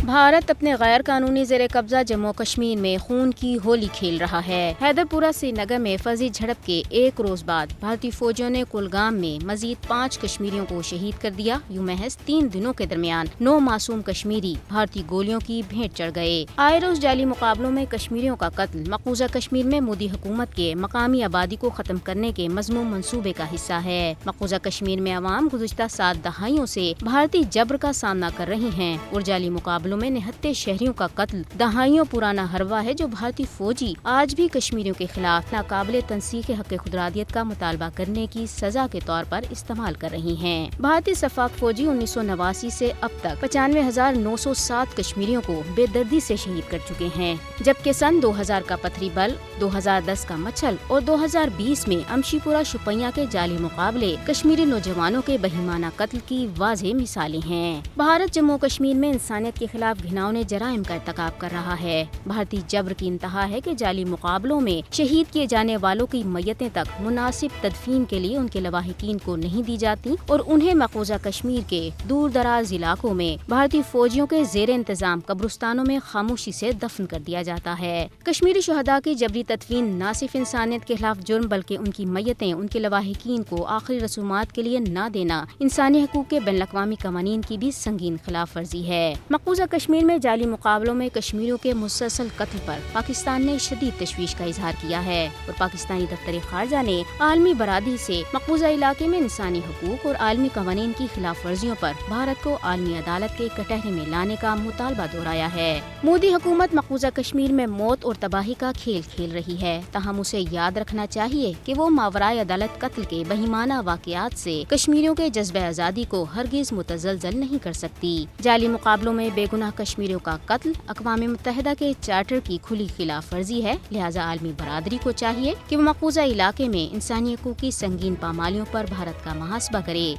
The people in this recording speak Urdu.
بھارت اپنے غیر قانونی زیر قبضہ جموں کشمیر میں خون کی ہولی کھیل رہا ہے۔ حیدر پورہ سری نگر میں فضی جھڑپ کے ایک روز بعد بھارتی فوجیوں نے کلگام میں مزید 5 کشمیریوں کو شہید کر دیا۔ یوں محض 3 دنوں کے درمیان 9 معصوم کشمیری بھارتی گولیوں کی بھیٹ چڑھ گئے۔ آئے روز جعلی مقابلوں میں کشمیریوں کا قتل مقبوضہ کشمیر میں مودی حکومت کے مقامی آبادی کو ختم کرنے کے مضمون منصوبے کا حصہ ہے۔ مقبوضہ کشمیر میں عوام گزشتہ 7 دہائیوں سے بھارتی جبر کا سامنا کر رہی ہیں اور جعلی مقابلوں میں نہتے شہریوں کا قتل دہائیوں پرانا حربہ ہے، جو بھارتی فوجی آج بھی کشمیریوں کے خلاف ناقابل تنسیق حق خودارادیت کا مطالبہ کرنے کی سزا کے طور پر استعمال کر رہی ہیں۔ بھارتی شفاق فوجی 1989 سے اب تک 95,907 کشمیریوں کو بے دردی سے شہید کر چکے ہیں، جبکہ سن 2000 کا پتھری بل، 2010 کا مچھل اور 2020 میں امشی پورہ شپیاں کے جعلی مقابلے کشمیری نوجوانوں کے بہیمانہ قتل کی واضح مثالیں ہیں۔ بھارت جموں کشمیر میں انسانیت کے خلاف گھناؤنے جرائم کا ارتکاب کر رہا ہے۔ بھارتی جبر کی انتہا ہے کہ جعلی مقابلوں میں شہید کیے جانے والوں کی میتیں تک مناسب تدفین کے لیے ان کے لواحقین کو نہیں دی جاتی اور انہیں مقبوضہ کشمیر کے دور دراز علاقوں میں بھارتی فوجیوں کے زیر انتظام قبرستانوں میں خاموشی سے دفن کر دیا جاتا ہے۔ کشمیری شہداء کی جبری تدفین نہ صرف انسانیت کے خلاف جرم بلکہ ان کی میتیں ان کے لواحقین کو آخری رسومات کے لیے نہ دینا انسانی حقوق کے بین الاقوامی قوانین کی بھی سنگین خلاف ورزی ہے۔ مقبوضہ کشمیر میں جعلی مقابلوں میں کشمیریوں کے مسلسل قتل پر پاکستان نے شدید تشویش کا اظہار کیا ہے اور پاکستانی دفتر خارجہ نے عالمی برادری سے مقبوضہ علاقے میں انسانی حقوق اور عالمی قوانین کی خلاف ورزیوں پر بھارت کو عالمی عدالت کے کٹہرے میں لانے کا مطالبہ دہرایا ہے۔ مودی حکومت مقبوضہ کشمیر میں موت اور تباہی کا کھیل کھیل رہی ہے، تاہم اسے یاد رکھنا چاہیے کہ وہ ماورائے عدالت قتل کے بہیمانہ واقعات سے کشمیریوں کے جذبہ آزادی کو ہرگز متزلزل نہیں کر سکتی۔ جعلی مقابلوں میں بے گناہ کشمیریوں کا قتل اقوام متحدہ کے چارٹر کی کھلی خلاف ورزی ہے، لہذا عالمی برادری کو چاہیے کہ وہ مقبوضہ علاقے میں انسانی حقوق کی سنگین پامالیوں پر بھارت کا محاسبہ کرے۔